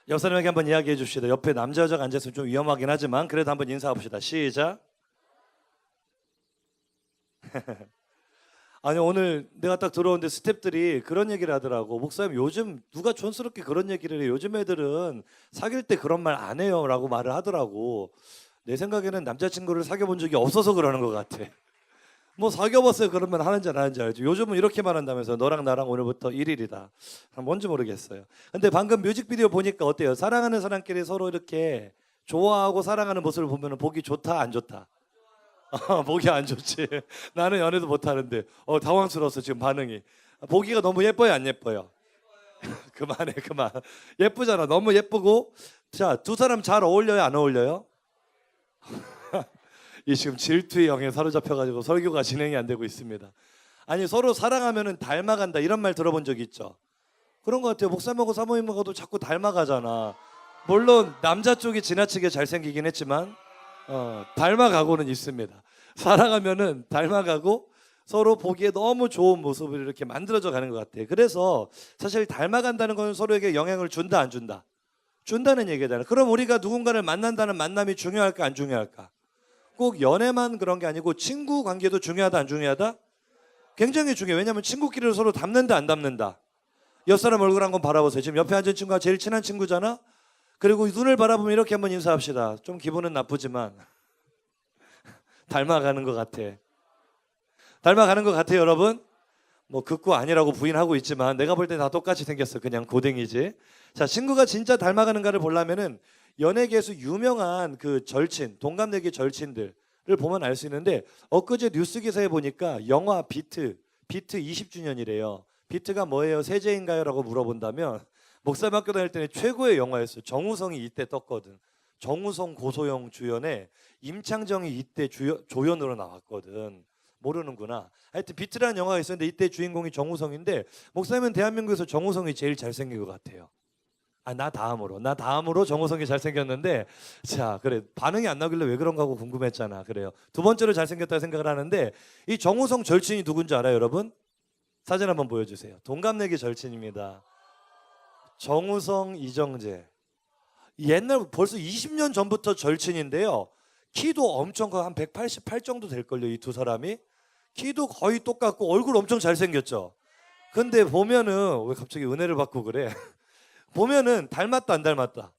옆 사람에게 한번 이야기해 줍시다. 옆에 남자 여자가 앉아서 좀 위험하긴 하지만 그래도 한번 인사해 봅시다. 시작. 아니 오늘 내가 딱 들어오는데 스태프들이 그런 얘기를 하더라고. 목사님 요즘 누가 촌스럽게 그런 얘기를 해. 요즘 애들은 사귈 때 그런 말 안 해요 라고 말을 하더라고. 내 생각에는 남자친구를 사귀어본 적이 없어서 그러는 것 같아. 뭐 사귀어봤어요 그러면 하는지 안 하는지 알지. 요즘은 이렇게 말한다면서 너랑 나랑 오늘부터 1일이다. 뭔지 모르겠어요. 근데 방금 뮤직비디오 보니까 어때요? 사랑하는 사람끼리 서로 이렇게 좋아하고 사랑하는 모습을 보면 보기 좋다 안 좋다? 보기 안 좋지. 나는 연애도 못하는데 당황스러웠어 지금 반응이. 보기가 너무 예뻐요 안 예뻐요? 그만해 그만. 예쁘잖아. 너무 예쁘고. 자, 두 사람 잘 어울려요 안 어울려요? 이 지금 질투의 영에 사로잡혀가지고 설교가 진행이 안 되고 있습니다. 아니 서로 사랑하면은 닮아간다 이런 말 들어본 적 있죠? 그런 것 같아요. 목사님하고 사모님하고도 자꾸 닮아가잖아. 물론 남자 쪽이 지나치게 잘생기긴 했지만 닮아가고는 있습니다. 사랑하면은 닮아가고 서로 보기에 너무 좋은 모습을 이렇게 만들어져 가는 것 같아요. 그래서 사실 닮아간다는 건 서로에게 영향을 준다 안 준다? 준다는 얘기잖아요. 그럼 우리가 누군가를 만난다는 만남이 중요할까 안 중요할까? 꼭 연애만 그런 게 아니고 친구 관계도 중요하다 안 중요하다? 굉장히 중요해. 왜냐하면 친구끼리 서로 닮는다 안 닮는다? 옆 사람 얼굴 한번 바라보세요. 지금 옆에 앉은 친구가 제일 친한 친구잖아. 그리고 눈을 바라보면 이렇게 한번 인사합시다. 좀 기분은 나쁘지만 닮아가는 것 같아. 닮아가는 것 같아요 여러분. 뭐 극구 아니라고 부인하고 있지만 내가 볼 때 다 똑같이 생겼어. 그냥 고댕이지. 자, 친구가 진짜 닮아가는가를 보려면은 연예계에서 유명한 그 절친, 동갑내기 절친들을 보면 알 수 있는데 엊그제 뉴스 기사에 보니까 영화 비트 20주년이래요. 비트가 뭐예요? 세제인가요? 라고 물어본다면 목사님 학교 다닐 때는 최고의 영화였어요. 정우성이 이때 떴거든. 정우성, 고소영 주연에 임창정이 이때 조연으로 나왔거든. 모르는구나. 하여튼 비트라는 영화가 있었는데 이때 주인공이 정우성인데 목사님은 대한민국에서 정우성이 제일 잘생긴 것 같아요. 나 다음으로 정우성이 잘생겼는데 자 그래 반응이 안 나길래 왜 그런가 하고 궁금했잖아. 그래요. 두 번째로 잘생겼다고 생각을 하는데 이 정우성 절친이 누군지 알아요 여러분? 사진 한번 보여주세요. 동갑내기 절친입니다. 정우성, 이정재. 옛날 벌써 20년 전부터 절친인데요. 키도 엄청 한 188 정도 될걸요. 이 두 사람이. 키도 거의 똑같고 얼굴 엄청 잘생겼죠. 근데 보면은 왜 갑자기 은혜를 받고 그래? 보면은 닮았다 안 닮았다.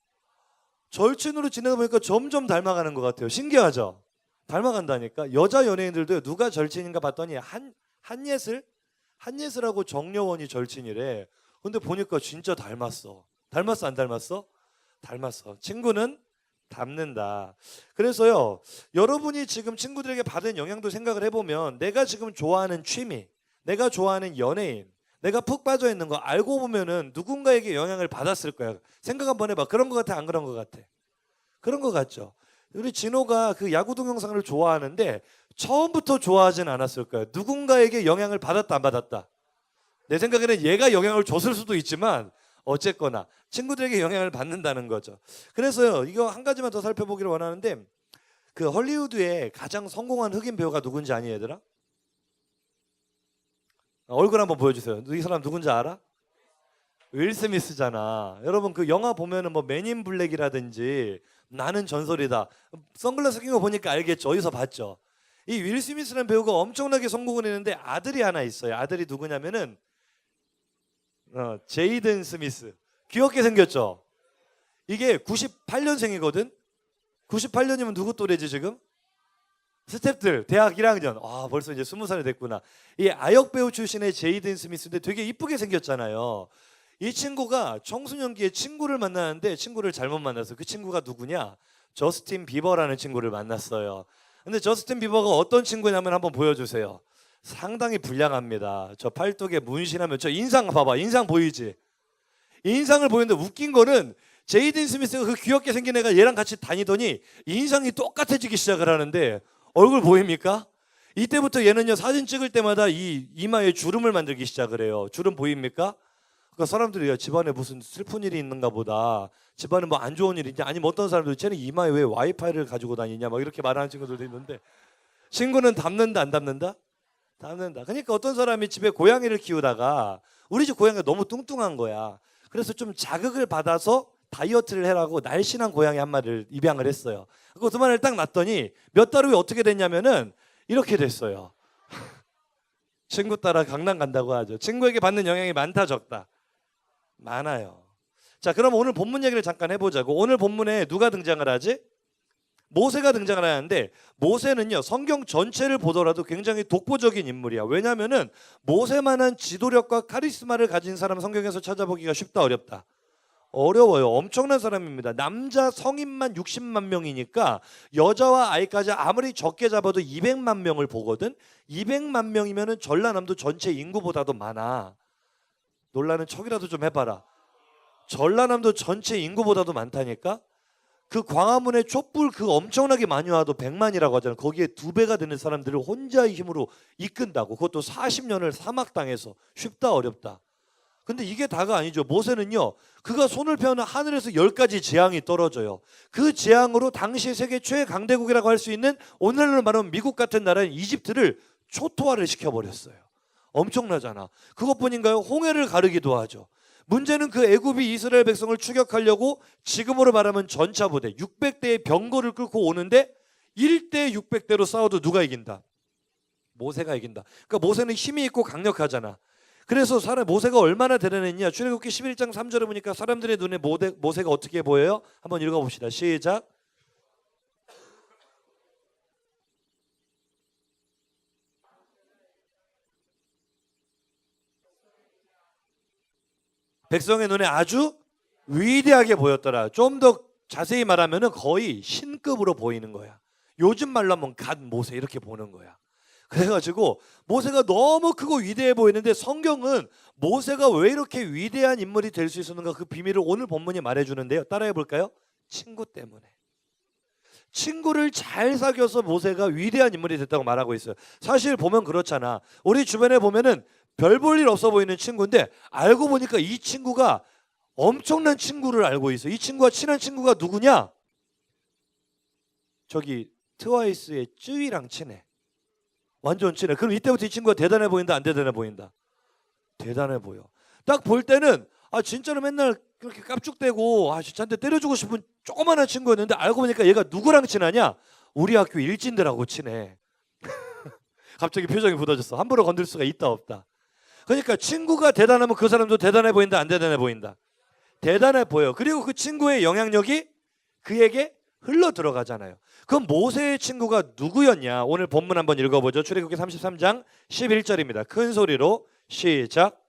절친으로 지내다 보니까 점점 닮아가는 것 같아요. 신기하죠? 닮아간다니까. 여자 연예인들도 누가 절친인가 봤더니 한예슬하고 정여원이 절친이래. 근데 보니까 진짜 닮았어. 닮았어 안 닮았어? 닮았어. 친구는 닮는다. 그래서요 여러분이 지금 친구들에게 받은 영향도 생각을 해보면 내가 지금 좋아하는 취미, 내가 좋아하는 연예인, 내가 푹 빠져 있는 거 알고 보면은 누군가에게 영향을 받았을 거야. 생각 한번 해봐. 그런 거 같아 안 그런 거 같아? 그런 거 같죠. 우리 진호가 그 야구 동영상을 좋아하는데 처음부터 좋아하진 않았을 거야. 누군가에게 영향을 받았다 안 받았다? 내 생각에는 얘가 영향을 줬을 수도 있지만 어쨌거나 친구들에게 영향을 받는다는 거죠. 그래서요 이거 한 가지만 더 살펴보기를 원하는데 그 헐리우드의 가장 성공한 흑인 배우가 누군지 아니 얘들아? 얼굴 한번 보여주세요. 이 사람 누군지 알아? 윌 스미스잖아. 여러분 그 영화 보면은 뭐 맨인 블랙이라든지 나는 전설이다. 선글라스 낀 거 보니까 알겠죠. 어디서 봤죠? 이 윌 스미스라는 배우가 엄청나게 성공을 했는데 아들이 하나 있어요. 아들이 누구냐면은 제이든 스미스. 귀엽게 생겼죠? 이게 98년생이거든? 98년이면 누구 또래지 지금? 스태프들 대학 1학년. 벌써 이제 20살이 됐구나. 이 아역 배우 출신의 제이든 스미스인데 되게 이쁘게 생겼잖아요. 이 친구가 청소년기에 친구를 만나는데 친구를 잘못 만나서 그 친구가 누구냐? 저스틴 비버라는 친구를 만났어요. 근데 저스틴 비버가 어떤 친구냐면 한번 보여주세요. 상당히 불량합니다. 저 팔뚝에 문신하면 저 인상 봐봐. 인상 보이지? 인상을 보이는데 웃긴 거는 제이든 스미스가 그 귀엽게 생긴 애가 얘랑 같이 다니더니 인상이 똑같아지기 시작을 하는데 얼굴 보입니까? 이때부터 얘는요 사진 찍을 때마다 이 이마에 주름을 만들기 시작을 해요. 주름 보입니까? 그러니까 사람들이 집안에 무슨 슬픈 일이 있는가 보다. 집안에 뭐 안 좋은 일이 있냐? 아니면 어떤 사람들 쟤는 이마에 왜 와이파이를 가지고 다니냐? 막 이렇게 말하는 친구들도 있는데 친구는 닮는다 안 닮는다? 닮는다. 그러니까 어떤 사람이 집에 고양이를 키우다가 우리 집 고양이가 너무 뚱뚱한 거야. 그래서 좀 자극을 받아서 다이어트를 해라고 날씬한 고양이 한 마리를 입양을 했어요. 그 두 마리를 딱 놨더니 몇 달 후에 어떻게 됐냐면은 이렇게 됐어요. 친구 따라 강남 간다고 하죠. 친구에게 받는 영향이 많다 적다? 많아요. 자, 그럼 오늘 본문 얘기를 잠깐 해보자고. 오늘 본문에 누가 등장을 하지? 모세가 등장을 하는데, 모세는요 성경 전체를 보더라도 굉장히 독보적인 인물이야. 왜냐하면은 모세만한 지도력과 카리스마를 가진 사람 성경에서 찾아보기가 쉽다 어렵다? 어려워요. 엄청난 사람입니다. 남자 성인만 60만 명이니까 여자와 아이까지 아무리 적게 잡아도 200만 명을 보거든. 200만 명이면은 전라남도 전체 인구보다도 많아. 놀라는 척이라도 좀 해봐라. 전라남도 전체 인구보다도 많다니까. 그 광화문에 촛불 그 엄청나게 많이 와도 100만이라고 하잖아. 거기에 2배가 되는 사람들을 혼자의 힘으로 이끈다고. 그것도 40년을 사막당해서. 쉽다 어렵다? 근데 이게 다가 아니죠. 모세는요 그가 손을 펴는 하늘에서 10가지 재앙이 떨어져요. 그 재앙으로 당시 세계 최강대국이라고 할 수 있는 오늘날로 말하면 미국 같은 나라인 이집트를 초토화를 시켜버렸어요. 엄청나잖아. 그것뿐인가요? 홍해를 가르기도 하죠. 문제는 그 애굽이 이스라엘 백성을 추격하려고 지금으로 말하면 전차부대 600대의 병거를 끌고 오는데 1대 600대로 싸워도 누가 이긴다? 모세가 이긴다. 그러니까 모세는 힘이 있고 강력하잖아. 그래서 모세가 얼마나 대단했냐. 출애굽기 11장 3절에 보니까 사람들의 눈에 모세가 어떻게 보여요? 한번 읽어봅시다. 시작. 백성의 눈에 아주 위대하게 보였더라. 좀 더 자세히 말하면 거의 신급으로 보이는 거야. 요즘 말로 하면 갓 모세 이렇게 보는 거야. 그래가지고 모세가 너무 크고 위대해 보이는데 성경은 모세가 왜 이렇게 위대한 인물이 될 수 있었는가 그 비밀을 오늘 본문이 말해주는데요. 따라해 볼까요? 친구 때문에. 친구를 잘 사귀어서 모세가 위대한 인물이 됐다고 말하고 있어요. 사실 보면 그렇잖아. 우리 주변에 보면은 별 볼 일 없어 보이는 친구인데 알고 보니까 이 친구가 엄청난 친구를 알고 있어. 이 친구가 친한 친구가 누구냐? 저기 트와이스의 쯔위랑 친해. 완전 친해. 그럼 이때부터 이 친구가 대단해 보인다 안 대단해 보인다? 대단해 보여. 딱 볼 때는 진짜로 맨날 그렇게 깝죽대고 진짜한테 때려주고 싶은 조그마한 친구였는데 알고 보니까 얘가 누구랑 친하냐? 우리 학교 일진들하고 친해. 갑자기 표정이 굳어졌어. 함부로 건들 수가 있다 없다? 그러니까 친구가 대단하면 그 사람도 대단해 보인다 안 대단해 보인다? 대단해 보여. 그리고 그 친구의 영향력이 그에게 흘러 들어가잖아요. 그럼 모세의 친구가 누구였냐? 오늘 본문 한번 읽어보죠. 출애굽기 33장 11절입니다. 큰 소리로 시작.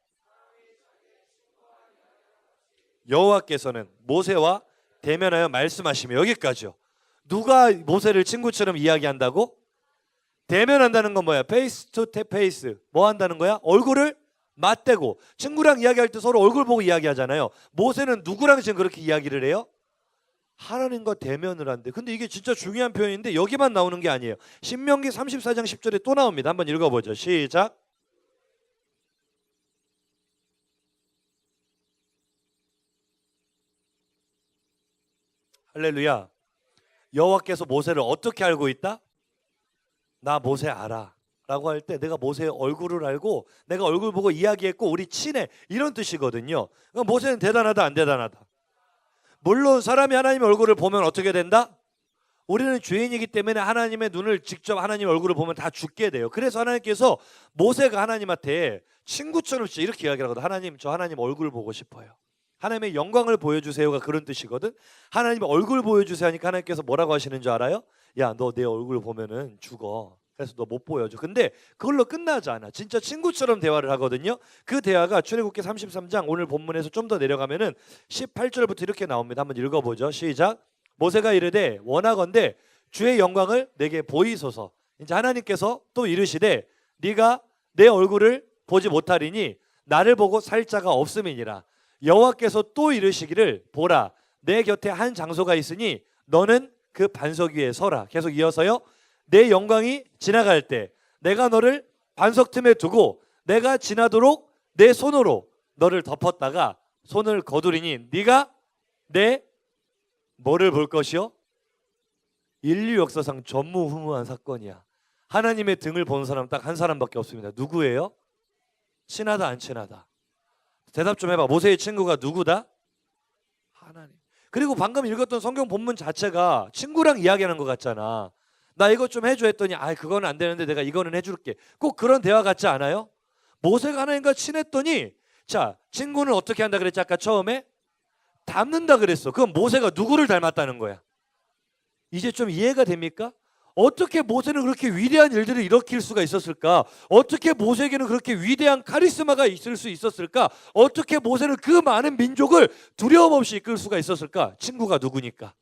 여호와께서는 모세와 대면하여 말씀하시며. 여기까지요. 누가 모세를 친구처럼 이야기한다고? 대면한다는 건 뭐야? 페이스 투 페이스. 뭐 한다는 거야? 얼굴을 맞대고. 친구랑 이야기할 때 서로 얼굴 보고 이야기하잖아요. 모세는 누구랑 지금 그렇게 이야기를 해요? 하나님과 대면을 한대. 근데 이게 진짜 중요한 표현인데 여기만 나오는 게 아니에요. 신명기 34장 10절에 또 나옵니다. 한번 읽어보죠. 시작. 할렐루야. 여호와께서 모세를 어떻게 알고 있다? 나 모세 알아 라고 할 때 내가 모세의 얼굴을 알고 내가 얼굴 보고 이야기했고 우리 친해 이런 뜻이거든요. 그럼 모세는 대단하다 안 대단하다? 물론 사람이 하나님의 얼굴을 보면 어떻게 된다? 우리는 죄인이기 때문에 하나님의 눈을 직접 하나님의 얼굴을 보면 다 죽게 돼요. 그래서 하나님께서 모세가 하나님한테 친구처럼 진짜 이렇게 이야기를 하거든. 하나님, 저 하나님 얼굴 보고 싶어요. 하나님의 영광을 보여주세요가 그런 뜻이거든. 하나님의 얼굴 보여주세요 하니까 하나님께서 뭐라고 하시는 줄 알아요? 야, 너 내 얼굴 보면은 죽어. 그래서 너 못 보여줘. 근데 그걸로 끝나지 않아. 진짜 친구처럼 대화를 하거든요. 그 대화가 출애굽기 33장 오늘 본문에서 좀 더 내려가면은 18절부터 이렇게 나옵니다. 한번 읽어보죠. 시작. 모세가 이르되 원하건대 주의 영광을 내게 보이소서. 이제 하나님께서 또 이르시되 네가 내 얼굴을 보지 못하리니 나를 보고 살 자가 없음이니라. 여호와께서 또 이르시기를 보라 내 곁에 한 장소가 있으니 너는 그 반석 위에 서라. 계속 이어서요. 내 영광이 지나갈 때 내가 너를 반석 틈에 두고 내가 지나도록 내 손으로 너를 덮었다가 손을 거두리니 네가 내 뭐를 볼 것이요? 인류 역사상 전무후무한 사건이야. 하나님의 등을 보는 사람 딱 한 사람밖에 없습니다. 누구예요? 친하다 안 친하다? 대답 좀 해봐. 모세의 친구가 누구다? 하나님. 그리고 방금 읽었던 성경 본문 자체가 친구랑 이야기하는 것 같잖아. 나 이것 좀 해줘 했더니 그거는 안 되는데 내가 이거는 해줄게. 꼭 그런 대화 같지 않아요? 모세가 하나님과 친했더니 자, 친구는 어떻게 한다 그랬지 아까 처음에? 닮는다 그랬어. 그럼 모세가 누구를 닮았다는 거야? 이제 좀 이해가 됩니까? 어떻게 모세는 그렇게 위대한 일들을 일으킬 수가 있었을까? 어떻게 모세에게는 그렇게 위대한 카리스마가 있을 수 있었을까? 어떻게 모세는 그 많은 민족을 두려움 없이 이끌 수가 있었을까? 친구가 누구니까?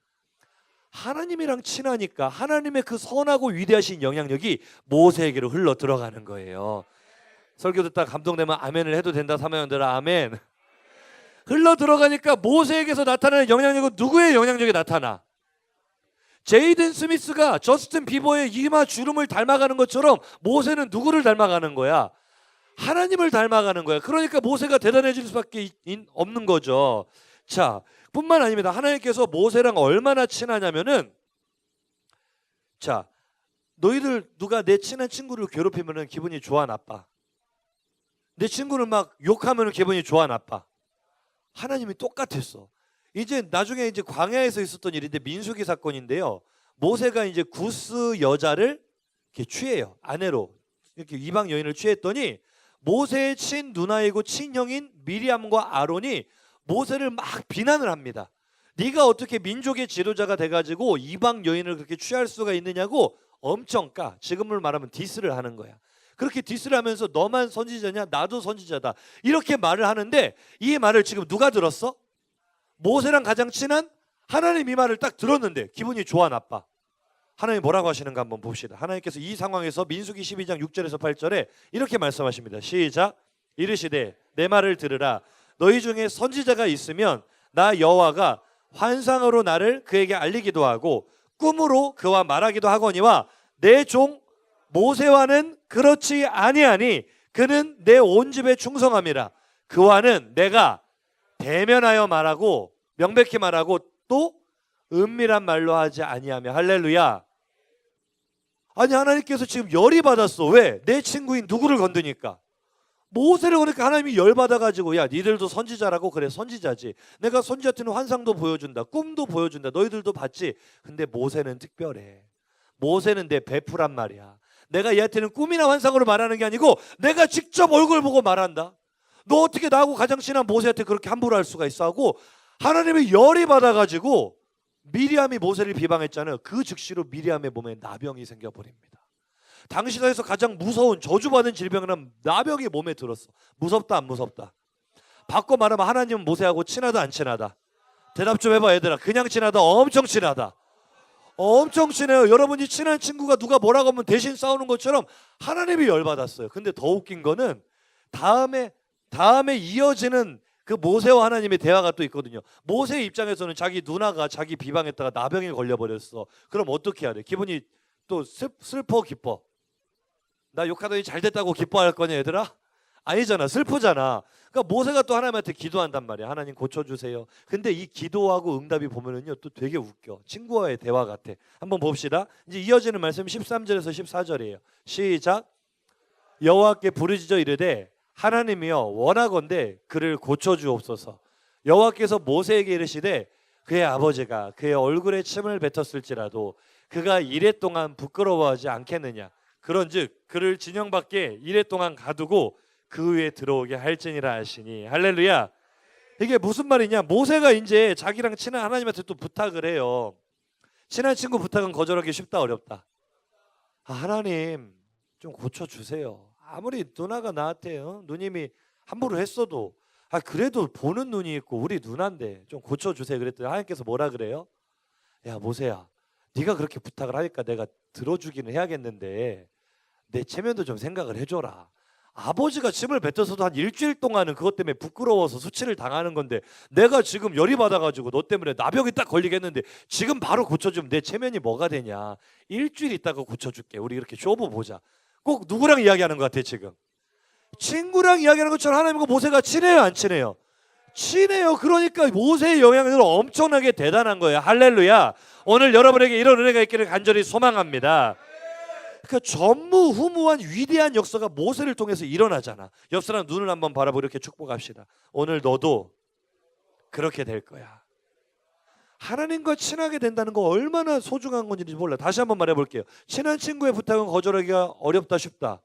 하나님이랑 친하니까 하나님의 그 선하고 위대하신 영향력이 모세에게로 흘러 들어가는 거예요. 설교 듣다 감동되면 아멘을 해도 된다. 사모님들아 아멘. 흘러 들어가니까 모세에게서 나타나는 영향력은 누구의 영향력이 나타나? 제이든 스미스가 저스틴 비버의 이마 주름을 닮아가는 것처럼 모세는 누구를 닮아가는 거야? 하나님을 닮아가는 거야. 그러니까 모세가 대단해질 수밖에 없는 거죠. 자, 뿐만 아닙니다. 하나님께서 모세랑 얼마나 친하냐면은 자, 너희들 누가 내 친한 친구를 괴롭히면은 기분이 좋아 나빠? 내 친구를 막 욕하면은 기분이 좋아 나빠? 하나님이 똑같았어. 이제 나중에 이제 광야에서 있었던 일인데 민수기 사건인데요. 모세가 이제 구스 여자를 이렇게 취해요. 아내로 이렇게 이방 여인을 취했더니 모세의 친 누나이고 친형인 미리암과 아론이 모세를 막 비난을 합니다. 네가 어떻게 민족의 지도자가 돼가지고 이방 여인을 그렇게 취할 수가 있느냐고 엄청 지금을 말하면 디스를 하는 거야. 그렇게 디스를 하면서 너만 선지자냐? 나도 선지자다. 이렇게 말을 하는데 이 말을 지금 누가 들었어? 모세랑 가장 친한 하나님 이 말을 딱 들었는데 기분이 좋아 나빠? 하나님 뭐라고 하시는가 한번 봅시다. 하나님께서 이 상황에서 민수기 12장 6절에서 8절에 이렇게 말씀하십니다. 시작. 이르시되 내 말을 들으라. 너희 중에 선지자가 있으면 나 여호와가 환상으로 나를 그에게 알리기도 하고 꿈으로 그와 말하기도 하거니와 내 종 모세와는 그렇지 아니하니 그는 내 온 집에 충성함이라. 그와는 내가 대면하여 말하고 명백히 말하고 또 은밀한 말로 하지 아니하며. 할렐루야. 아니 하나님께서 지금 열이 받았어. 왜? 내 친구인 누구를 건드니까? 모세를. 그러니까 하나님이 열받아가지고 야 니들도 선지자라고. 그래 선지자지. 내가 선지자한테는 환상도 보여준다. 꿈도 보여준다. 너희들도 봤지. 근데 모세는 특별해. 모세는 내 베프란 말이야. 내가 얘한테는 꿈이나 환상으로 말하는 게 아니고 내가 직접 얼굴 보고 말한다. 너 어떻게 나하고 가장 친한 모세한테 그렇게 함부로 할 수가 있어 하고 하나님의 열이 받아가지고 미리암이 모세를 비방했잖아요. 그 즉시로 미리암의 몸에 나병이 생겨버립니다. 당시에서 가장 무서운 저주받은 질병이란 나병이 몸에 들었어. 무섭다 안 무섭다? 바꿔 말하면 하나님은 모세하고 친하다 안 친하다? 대답 좀 해봐 얘들아. 그냥 친하다 엄청 친하다? 엄청 친해요. 여러분이 친한 친구가 누가 뭐라고 하면 대신 싸우는 것처럼 하나님이 열받았어요. 근데 더 웃긴 거는 다음에 이어지는 그 모세와 하나님의 대화가 또 있거든요. 모세의 입장에서는 자기 누나가 자기 비방했다가 나병에 걸려버렸어. 그럼 어떻게 해야 돼? 기분이 또 슬퍼 기뻐? 나 욕하더니 잘 됐다고 기뻐할 거냐 얘들아? 아니잖아. 슬프잖아. 그러니까 모세가 또 하나님한테 기도한단 말이야. 하나님 고쳐주세요. 근데 이 기도하고 응답이 보면은요 또 되게 웃겨. 친구와의 대화 같아. 한번 봅시다. 이제 이어지는 말씀 13절에서 14절이에요. 시작. 여호와께 부르짖어 이르되 하나님이여 원하건대 그를 고쳐주옵소서. 여호와께서 모세에게 이르시되 그의 아버지가 그의 얼굴에 침을 뱉었을지라도 그가 이레 동안 부끄러워하지 않겠느냐. 그런즉 그를 진영 밖에 이레 동안 가두고 그 위에 들어오게 할지니라 하시니. 할렐루야. 이게 무슨 말이냐? 모세가 이제 자기랑 친한 하나님한테 또 부탁을 해요. 친한 친구 부탁은 거절하기 쉽다 어렵다? 하나님 좀 고쳐주세요. 아무리 누나가 나한테 누님이 함부로 했어도 그래도 보는 눈이 있고 우리 누나인데 좀 고쳐주세요. 그랬더니 하나님께서 뭐라 그래요? 야 모세야, 네가 그렇게 부탁을 하니까 내가 들어주기는 해야겠는데 내 체면도 좀 생각을 해줘라. 아버지가 침을 뱉어서도 한 일주일 동안은 그것 때문에 부끄러워서 수치를 당하는 건데 내가 지금 열이 받아가지고 너 때문에 나병이 딱 걸리겠는데 지금 바로 고쳐주면 내 체면이 뭐가 되냐. 일주일 있다가 고쳐줄게. 우리 이렇게 쇼부 보자. 꼭 누구랑 이야기하는 것 같아 지금? 친구랑 이야기하는 것처럼 하나님과 모세가 친해요 안 친해요? 친해요. 그러니까 모세의 영향력은 엄청나게 대단한 거예요. 할렐루야. 오늘 여러분에게 이런 은혜가 있기를 간절히 소망합니다. 그러니까 전무후무한 위대한 역사가 모세를 통해서 일어나잖아. 옆 사람 눈을 한번 바라보고 이렇게 축복합시다. 오늘 너도 그렇게 될 거야. 하나님과 친하게 된다는 거 얼마나 소중한 건지 몰라. 다시 한번 말해볼게요. 친한 친구의 부탁은 거절하기가 어렵다 쉽다?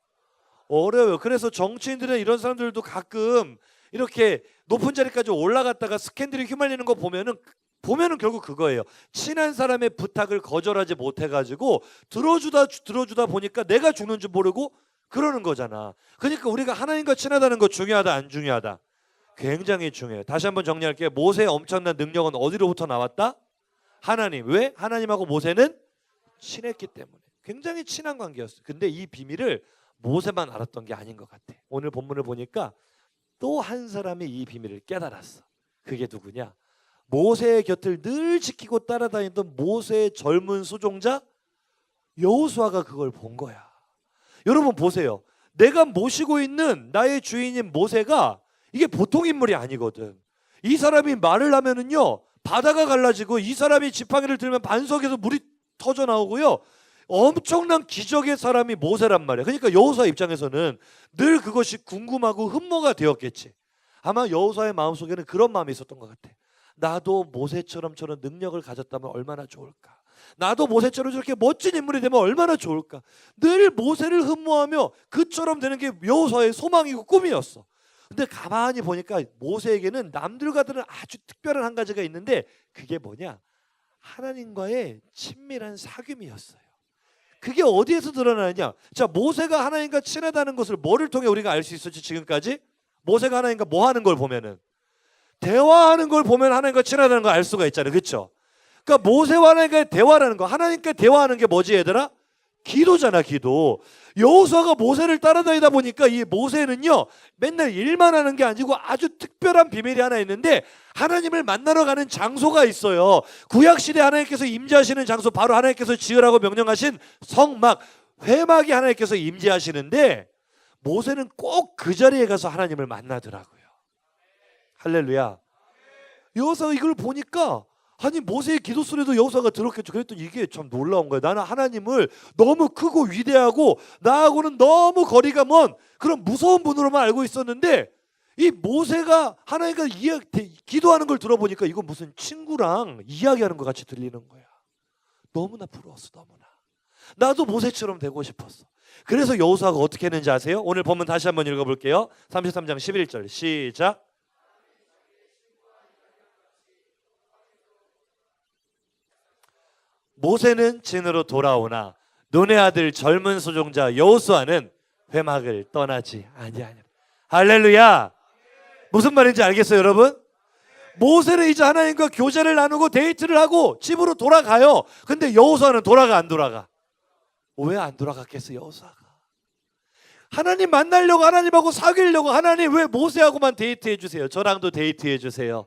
어려워요. 그래서 정치인들이나 이런 사람들도 가끔 이렇게 높은 자리까지 올라갔다가 스캔들이 휘말리는 거 보면은 결국 그거예요. 친한 사람의 부탁을 거절하지 못해가지고 들어주다 보니까 내가 죽는 줄 모르고 그러는 거잖아. 그러니까 우리가 하나님과 친하다는 거 중요하다 안 중요하다? 굉장히 중요해요. 다시 한번 정리할게요. 모세의 엄청난 능력은 어디로부터 나왔다? 하나님. 왜? 하나님하고 모세는 친했기 때문에. 굉장히 친한 관계였어요. 근데 이 비밀을 모세만 알았던 게 아닌 것 같아. 오늘 본문을 보니까 또 한 사람이 이 비밀을 깨달았어. 그게 누구냐? 모세의 곁을 늘 지키고 따라다니던 모세의 젊은 수종자 여호수아가 그걸 본 거야. 여러분 보세요. 내가 모시고 있는 나의 주인인 모세가 이게 보통 인물이 아니거든. 이 사람이 말을 하면은요 바다가 갈라지고, 이 사람이 지팡이를 들면 반석에서 물이 터져 나오고요, 엄청난 기적의 사람이 모세란 말이야. 그러니까 여호수아 입장에서는 늘 그것이 궁금하고 흠모가 되었겠지. 아마 여호수아의 마음속에는 그런 마음이 있었던 것 같아. 나도 모세처럼 저런 능력을 가졌다면 얼마나 좋을까. 나도 모세처럼 저렇게 멋진 인물이 되면 얼마나 좋을까. 늘 모세를 흠모하며 그처럼 되는 게 여호수아의 소망이고 꿈이었어. 근데 가만히 보니까 모세에게는 남들과는 아주 특별한 한 가지가 있는데, 그게 뭐냐? 하나님과의 친밀한 사귐이었어요. 그게 어디에서 드러나느냐? 자, 모세가 하나님과 친하다는 것을 뭐를 통해 우리가 알 수 있었지 지금까지? 모세가 하나님과 뭐 하는 걸 보면은, 대화하는 걸 보면 하나님과 친하다는 걸 알 수가 있잖아요. 그렇죠? 그러니까 모세와 하나님과의 대화라는 거, 하나님과 대화하는 게 뭐지 얘들아? 기도잖아, 기도. 여호수아가 모세를 따라다니다 보니까 이 모세는요 맨날 일만 하는 게 아니고 아주 특별한 비밀이 하나 있는데, 하나님을 만나러 가는 장소가 있어요. 구약시대 하나님께서 임재하시는 장소, 바로 하나님께서 지으라고 명령하신 성막, 회막이 하나님께서 임재하시는데, 모세는 꼭 그 자리에 가서 하나님을 만나더라고요. 할렐루야. 여호수아가 이걸 보니까, 아니 모세의 기도 소리도 여호수아가 들었겠죠. 그랬더니 이게 참 놀라운 거예요. 나는 하나님을 너무 크고 위대하고 나하고는 너무 거리가 먼 그런 무서운 분으로만 알고 있었는데, 이 모세가 하나님과 기도하는 걸 들어보니까 이거 무슨 친구랑 이야기하는 것 같이 들리는 거야. 너무나 부러웠어. 너무나. 나도 모세처럼 되고 싶었어. 그래서 여호수아가 어떻게 했는지 아세요? 오늘 본문 다시 한번 읽어볼게요. 33장 11절 시작. 모세는 진으로 돌아오나 눈의 아들 젊은 수종자 여호수아는 회막을 떠나지 아니하니라. 할렐루야. 무슨 말인지 알겠어요, 여러분? 모세는 이제 하나님과 교제를 나누고 데이트를 하고 집으로 돌아가요. 근데 여호수아는 돌아가 안 돌아가? 왜 안 돌아갔겠어, 여호수아가? 하나님 만나려고, 하나님하고 사귀려고, 하나님 왜 모세하고만 데이트해 주세요? 저랑도 데이트해 주세요.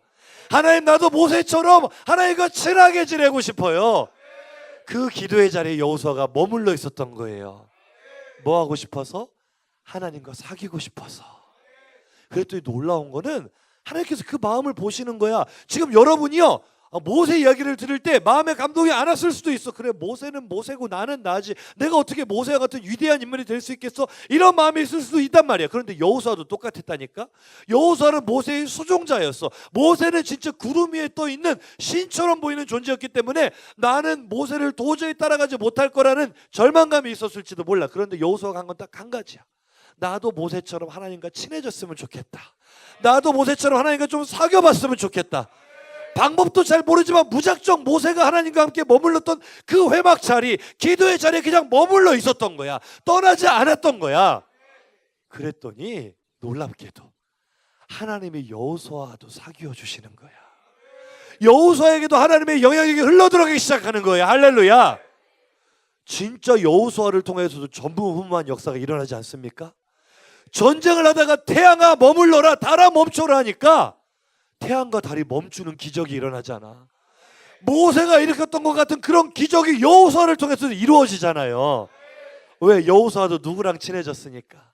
하나님 나도 모세처럼 하나님과 친하게 지내고 싶어요. 그 기도의 자리에 여호수아가 머물러 있었던 거예요. 뭐 하고 싶어서? 하나님과 사귀고 싶어서. 그랬더니 놀라운 거는 하나님께서 그 마음을 보시는 거야. 지금 여러분이요 모세 이야기를 들을 때 마음에 감동이 안 왔을 수도 있어. 그래, 모세는 모세고 나는 나지, 내가 어떻게 모세와 같은 위대한 인물이 될 수 있겠어, 이런 마음이 있을 수도 있단 말이야. 그런데 여호수아도 똑같았다니까. 여호수아는 모세의 수종자였어. 모세는 진짜 구름 위에 떠 있는 신처럼 보이는 존재였기 때문에 나는 모세를 도저히 따라가지 못할 거라는 절망감이 있었을지도 몰라. 그런데 여호수아가 한 건 딱 한 가지야. 나도 모세처럼 하나님과 친해졌으면 좋겠다. 나도 모세처럼 하나님과 좀 사귀어봤으면 좋겠다. 방법도 잘 모르지만 무작정 모세가 하나님과 함께 머물렀던 그 회막 자리, 기도의 자리에 그냥 머물러 있었던 거야. 떠나지 않았던 거야. 그랬더니 놀랍게도 하나님이 여호수아도 사귀어 주시는 거야. 여호수아에게도 하나님의 영향력이 흘러들어가기 시작하는 거야. 할렐루야. 진짜 여호수아를 통해서도 전무후무한 역사가 일어나지 않습니까? 전쟁을 하다가 태양아 머물러라, 달아 멈춰라 하니까 태양과 달이 멈추는 기적이 일어나잖아. 모세가 일으켰던 것 같은 그런 기적이 여호수아를 통해서 이루어지잖아요. 왜? 여호수아도 누구랑 친해졌으니까.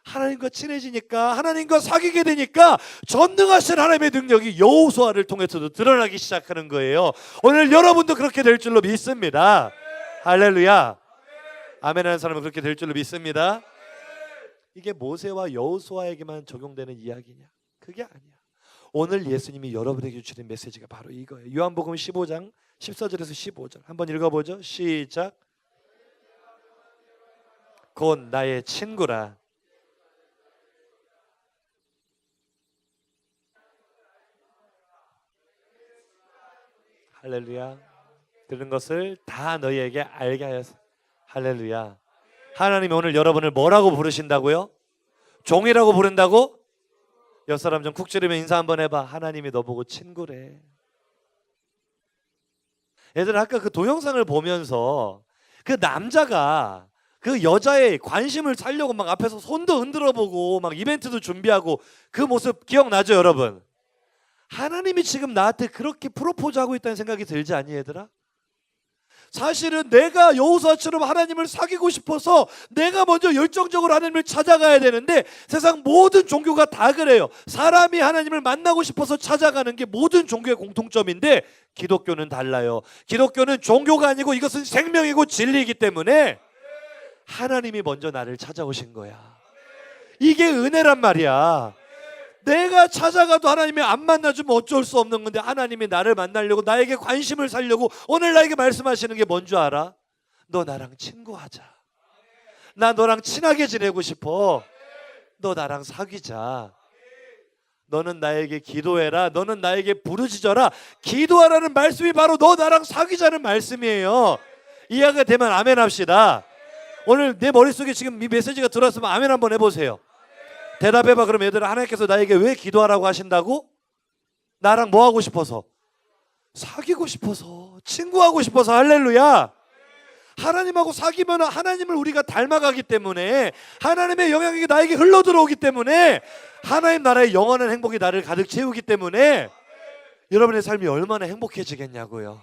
하나님과 친해지니까, 하나님과 사귀게 되니까 전능하신 하나님의 능력이 여호수아를 통해서도 드러나기 시작하는 거예요. 오늘 여러분도 그렇게 될 줄로 믿습니다. 할렐루야. 아멘 하는 사람은 그렇게 될 줄로 믿습니다. 이게 모세와 여호수아에게만 적용되는 이야기냐? 그게 아니야. 오늘 예수님이 여러분에게 주시는 메시지가 바로 이거예요. 요한복음 15장 14절에서 15절 한번 읽어보죠. 시작. 곧 나의 친구라. 할렐루야. 들은 것을 다 너희에게 알게 하여서. 할렐루야. 하나님이 오늘 여러분을 뭐라고 부르신다고요? 종이라고 부른다고? 옆 사람 좀 쿡 찌르면 인사 한번 해봐. 하나님이 너보고 친구래. 얘들 아까 그 동영상을 보면서 그 남자가 그 여자의 관심을 살려고 막 앞에서 손도 흔들어 보고 막 이벤트도 준비하고 그 모습 기억나죠 여러분? 하나님이 지금 나한테 그렇게 프로포즈하고 있다는 생각이 들지 않니 얘들아? 사실은 내가 여호수아처럼 하나님을 사귀고 싶어서 내가 먼저 열정적으로 하나님을 찾아가야 되는데 세상 모든 종교가 다 그래요. 사람이 하나님을 만나고 싶어서 찾아가는 게 모든 종교의 공통점인데 기독교는 달라요. 기독교는 종교가 아니고 이것은 생명이고 진리이기 때문에 하나님이 먼저 나를 찾아오신 거야. 이게 은혜란 말이야. 내가 찾아가도 하나님이 안 만나주면 어쩔 수 없는 건데 하나님이 나를 만나려고 나에게 관심을 살려고 오늘 나에게 말씀하시는 게 뭔 줄 알아? 너 나랑 친구하자. 나 너랑 친하게 지내고 싶어. 너 나랑 사귀자. 너는 나에게 기도해라. 너는 나에게 부르짖어라. 기도하라는 말씀이 바로 너 나랑 사귀자는 말씀이에요. 이해가 되면 아멘 합시다. 오늘 내 머릿속에 지금 이 메시지가 들어왔으면 아멘 한번 해보세요. 대답해봐. 그럼 얘들아, 하나님께서 나에게 왜 기도하라고 하신다고? 나랑 뭐 하고 싶어서? 사귀고 싶어서, 친구하고 싶어서. 할렐루야. 하나님하고 사귀면 하나님을 우리가 닮아가기 때문에 하나님의 영향력이 나에게 흘러들어오기 때문에 하나님 나라의 영원한 행복이 나를 가득 채우기 때문에 여러분의 삶이 얼마나 행복해지겠냐고요.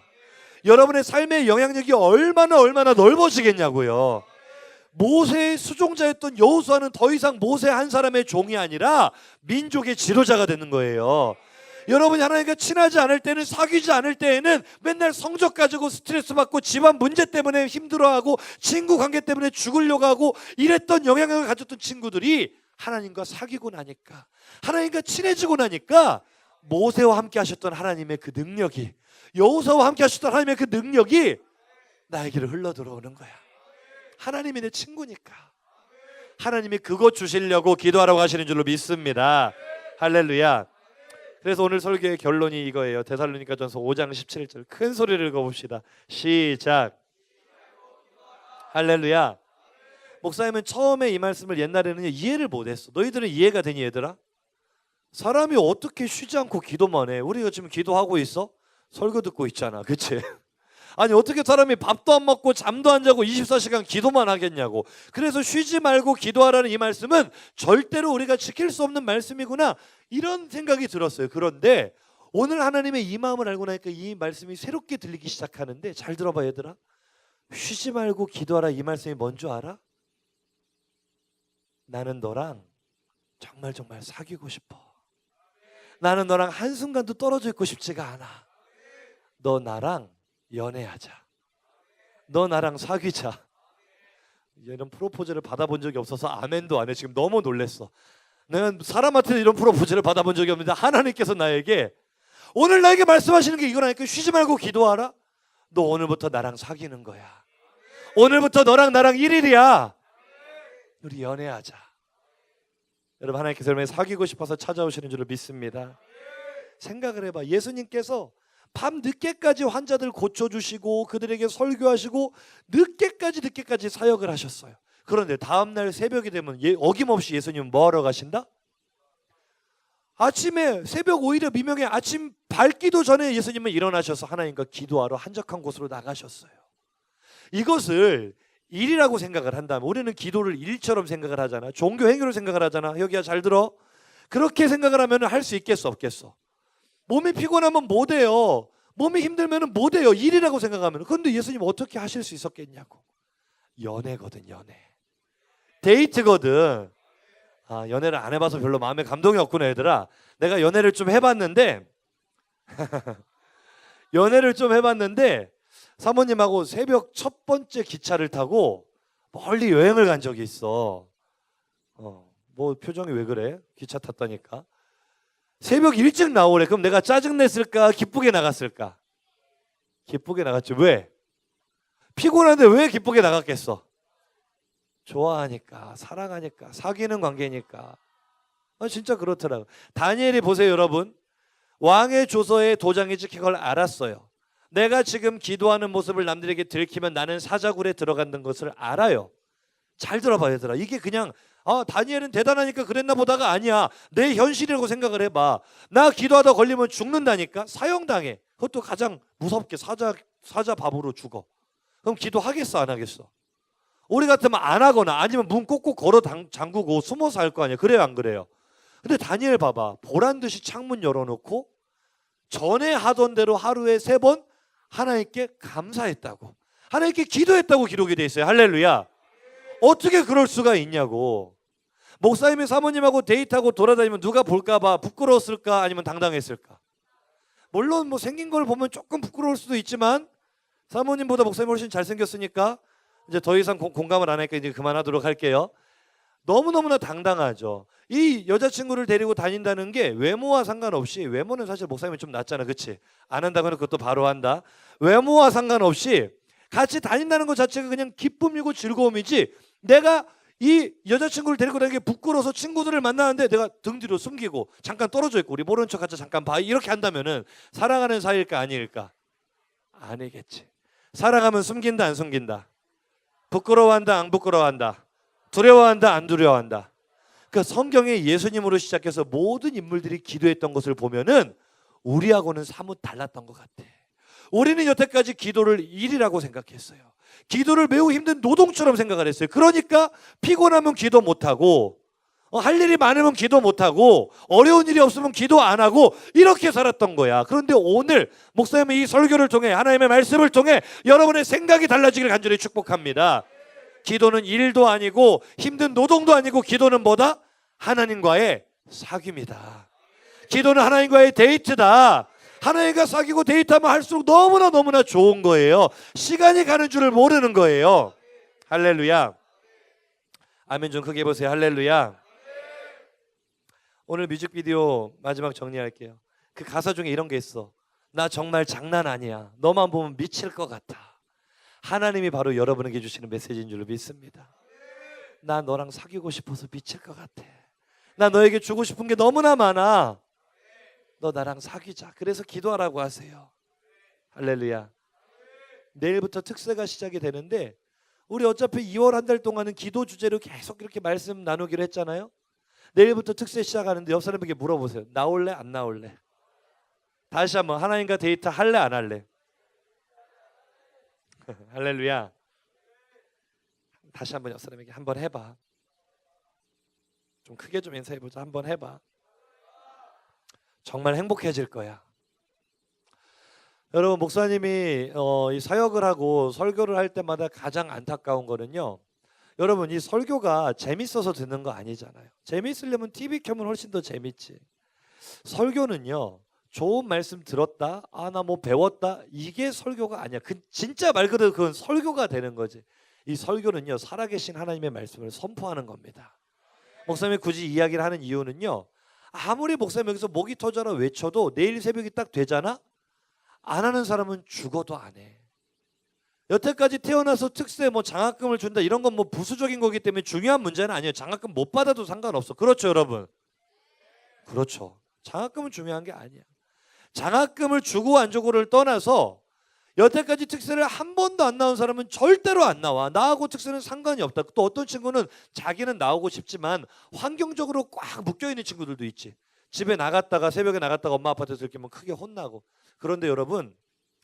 여러분의 삶의 영향력이 얼마나 넓어지겠냐고요. 모세의 수종자였던 여호수아는 더 이상 모세 한 사람의 종이 아니라 민족의 지도자가 되는 거예요. 여러분이 하나님과 친하지 않을 때는, 사귀지 않을 때에는 맨날 성적 가지고 스트레스 받고 집안 문제 때문에 힘들어하고 친구 관계 때문에 죽으려고 하고 이랬던 영향력을 가졌던 친구들이 하나님과 사귀고 나니까, 하나님과 친해지고 나니까 모세와 함께 하셨던 하나님의 그 능력이, 여호수아와 함께 하셨던 하나님의 그 능력이 나에게로 흘러 들어오는 거야. 하나님이 내 친구니까. 하나님이 그것 주시려고 기도하라고 하시는 줄로 믿습니다. 할렐루야. 그래서 오늘 설교의 결론이 이거예요. 데살로니가전서 5장 17절 큰 소리를 읽어봅시다. 시작. 할렐루야. 목사님은 처음에 이 말씀을 옛날에는 이해를 못했어. 너희들은 이해가 되니 얘들아? 사람이 어떻게 쉬지 않고 기도만 해? 우리가 지금 기도하고 있어? 설교 듣고 있잖아. 그치? 아니 어떻게 사람이 밥도 안 먹고 잠도 안 자고 24시간 기도만 하겠냐고. 그래서 쉬지 말고 기도하라는 이 말씀은 절대로 우리가 지킬 수 없는 말씀이구나, 이런 생각이 들었어요. 그런데 오늘 하나님의 이 마음을 알고 나니까 이 말씀이 새롭게 들리기 시작하는데, 잘 들어봐 얘들아. 쉬지 말고 기도하라 이 말씀이 뭔 줄 알아? 나는 너랑 정말 사귀고 싶어. 나는 너랑 한순간도 떨어져 있고 싶지가 않아. 너 나랑 연애하자. 너 나랑 사귀자. 이런 프로포즈를 받아본 적이 없어서 아멘도 안 해. 지금 너무 놀랬어. 내가 사람한테 이런 프로포즈를 받아본 적이 없는데 하나님께서 나에게 오늘 나에게 말씀하시는 게 이거라니까. 쉬지 말고 기도하라. 너 오늘부터 나랑 사귀는 거야. 오늘부터 너랑 나랑 1일이야. 우리 연애하자. 여러분, 하나님께서 여러분이 사귀고 싶어서 찾아오시는 줄을 믿습니다. 생각을 해봐. 예수님께서 밤 늦게까지 환자들 고쳐주시고 그들에게 설교하시고 늦게까지 사역을 하셨어요. 그런데 다음날 새벽이 되면 어김없이 예수님은 뭐 하러 가신다? 아침에, 새벽 오히려 미명에 아침 밝기도 전에 예수님은 일어나셔서 하나님과 기도하러 한적한 곳으로 나가셨어요. 이것을 일이라고 생각을 한다면, 우리는 기도를 일처럼 생각을 하잖아. 종교 행위로 생각을 하잖아. 여기야 잘 들어. 그렇게 생각을 하면 할 수 있겠어 없겠어? 몸이 피곤하면 못 해요. 몸이 힘들면 못 해요. 일이라고 생각하면. 그런데 예수님 어떻게 하실 수 있었겠냐고. 연애거든, 연애. 데이트거든. 아, 연애를 안 해봐서 별로 마음에 감동이 없구나 얘들아. 내가 연애를 좀 해봤는데 사모님하고 새벽 첫 번째 기차를 타고 멀리 여행을 간 적이 있어. 뭐 표정이 왜 그래? 기차 탔다니까. 새벽 일찍 나오래. 그럼 내가 짜증냈을까? 기쁘게 나갔을까? 기쁘게 나갔죠. 왜? 피곤한데 왜 기쁘게 나갔겠어? 좋아하니까, 사랑하니까, 사귀는 관계니까. 진짜 그렇더라고요. 다니엘이 보세요, 여러분. 왕의 조서에 도장이 찍힌 걸 알았어요. 내가 지금 기도하는 모습을 남들에게 들키면 나는 사자굴에 들어간다는 것을 알아요. 잘 들어봐야 되더라. 이게 그냥 다니엘은 대단하니까 그랬나 보다가 아니야. 내 현실이라고 생각을 해봐. 나 기도하다 걸리면 죽는다니까. 사형당해. 그것도 가장 무섭게 사자 밥으로 죽어. 그럼 기도하겠어 안 하겠어? 우리 같으면 안 하거나 아니면 문 꼭꼭 걸어 잠그고 숨어서 할 거 아니야. 그래요 안 그래요? 근데 다니엘 봐봐. 보란듯이 창문 열어놓고 전에 하던 대로 하루에 3번 하나님께 감사했다고, 하나님께 기도했다고 기록이 돼 있어요. 할렐루야. 어떻게 그럴 수가 있냐고. 목사님이 사모님하고 데이트하고 돌아다니면 누가 볼까 봐 부끄러웠을까 아니면 당당했을까? 물론 뭐 생긴 걸 보면 조금 부끄러울 수도 있지만 사모님보다 목사님 훨씬 잘생겼으니까 이제 더 이상 공감을 안 하니까 이제 그만하도록 할게요. 너무너무나 당당하죠. 이 여자친구를 데리고 다닌다는 게 외모와 상관없이, 외모는 사실 목사님이 좀 낫잖아, 그치? 안 한다고 하면 그것도 바로 한다. 외모와 상관없이 같이 다닌다는 것 자체가 그냥 기쁨이고 즐거움이지, 내가 이 여자친구를 데리고 다니는 게 부끄러워서 친구들을 만나는데 내가 등 뒤로 숨기고 잠깐 떨어져 있고 우리 모르는 척 하자 잠깐 봐 이렇게 한다면은 사랑하는 사이일까 아닐까? 아니겠지. 사랑하면 숨긴다 안 숨긴다? 부끄러워한다 안 부끄러워한다? 두려워한다 안 두려워한다? 그러니까 성경에 예수님으로 시작해서 모든 인물들이 기도했던 것을 보면은 우리하고는 사뭇 달랐던 것 같아. 우리는 여태까지 기도를 일이라고 생각했어요. 기도를 매우 힘든 노동처럼 생각을 했어요. 그러니까 피곤하면 기도 못하고 할 일이 많으면 기도 못하고 어려운 일이 없으면 기도 안 하고 이렇게 살았던 거야. 그런데 오늘 목사님의 이 설교를 통해 하나님의 말씀을 통해 여러분의 생각이 달라지기를 간절히 축복합니다. 기도는 일도 아니고 힘든 노동도 아니고 기도는 뭐다? 하나님과의 사귐이다. 기도는 하나님과의 데이트다. 하나님과 사귀고 데이트하면 할수록 너무나 좋은 거예요. 시간이 가는 줄을 모르는 거예요. 할렐루야. 아멘 좀 크게 해보세요. 할렐루야. 오늘 뮤직비디오 마지막 정리할게요. 그 가사 중에 이런 게 있어. 나 정말 장난 아니야. 너만 보면 미칠 것 같아. 하나님이 바로 여러분에게 주시는 메시지인 줄로 믿습니다. 나 너랑 사귀고 싶어서 미칠 것 같아. 나 너에게 주고 싶은 게 너무나 많아. 너 나랑 사귀자. 그래서 기도하라고 하세요. 할렐루야. 내일부터 특세가 시작이 되는데 우리 어차피 2월 한 달 동안은 기도 주제로 계속 이렇게 말씀 나누기로 했잖아요. 내일부터 특세 시작하는데 옆 사람에게 물어보세요. 나올래 안 나올래? 다시 한번 하나님과 데이트 할래 안 할래? 할렐루야. 다시 한번 옆 사람에게 한번 해봐. 좀 크게 좀 인사해보자. 한번 해봐. 정말 행복해질 거야. 여러분 목사님이 이 사역을 하고 설교를 할 때마다 가장 안타까운 거는요. 여러분 이 설교가 재밌어서 듣는 거 아니잖아요. 재밌으려면 TV 켜면 훨씬 더 재밌지. 설교는요. 좋은 말씀 들었다. 나 뭐 배웠다. 이게 설교가 아니야. 진짜 말 그대로 그건 설교가 되는 거지. 이 설교는요. 살아계신 하나님의 말씀을 선포하는 겁니다. 목사님이 굳이 이야기를 하는 이유는요. 아무리 목사님 여기서 목이 터져라 외쳐도 내일 새벽이 딱 되잖아. 안 하는 사람은 죽어도 안 해. 여태까지 태어나서 특세 뭐 장학금을 준다 이런 건 뭐 부수적인 거기 때문에 중요한 문제는 아니에요. 장학금 못 받아도 상관없어. 그렇죠 여러분? 그렇죠. 장학금은 중요한 게 아니야. 장학금을 주고 안 주고를 떠나서 여태까지 특세를 한 번도 안 나온 사람은 절대로 안 나와. 나하고 특세는 상관이 없다. 또 어떤 친구는 자기는 나오고 싶지만 환경적으로 꽉 묶여있는 친구들도 있지. 집에 나갔다가 새벽에 나갔다가 엄마 아빠한테 들키면 크게 혼나고. 그런데 여러분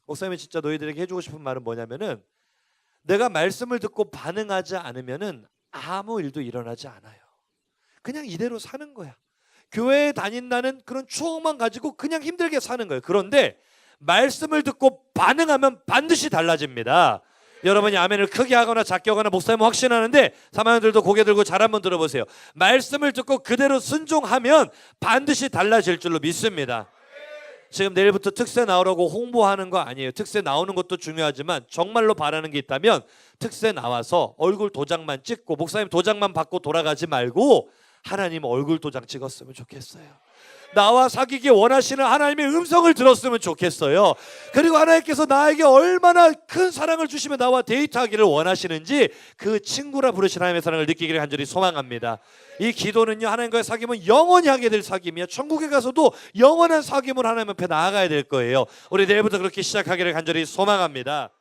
목사님이 진짜 너희들에게 해주고 싶은 말은 뭐냐면은 내가 말씀을 듣고 반응하지 않으면은 아무 일도 일어나지 않아요. 그냥 이대로 사는 거야. 교회에 다닌다는 그런 추억만 가지고 그냥 힘들게 사는 거예요. 그런데 말씀을 듣고 반응하면 반드시 달라집니다. 여러분이 아멘을 크게 하거나 작게 하거나 목사님은 확신하는데 사모님들도 고개 들고 잘 한번 들어보세요. 말씀을 듣고 그대로 순종하면 반드시 달라질 줄로 믿습니다. 지금 내일부터 특세 나오라고 홍보하는 거 아니에요. 특세 나오는 것도 중요하지만 정말로 바라는 게 있다면 특세 나와서 얼굴 도장만 찍고 목사님 도장만 받고 돌아가지 말고 하나님 얼굴 도장 찍었으면 좋겠어요. 나와 사귀기 원하시는 하나님의 음성을 들었으면 좋겠어요. 그리고 하나님께서 나에게 얼마나 큰 사랑을 주시며 나와 데이트하기를 원하시는지 그 친구라 부르신 하나님의 사랑을 느끼기를 간절히 소망합니다. 이 기도는요, 하나님과의 사귐은 영원히 하게 될 사귐이야. 천국에 가서도 영원한 사귐으로 하나님 앞에 나아가야 될 거예요. 우리 내일부터 그렇게 시작하기를 간절히 소망합니다.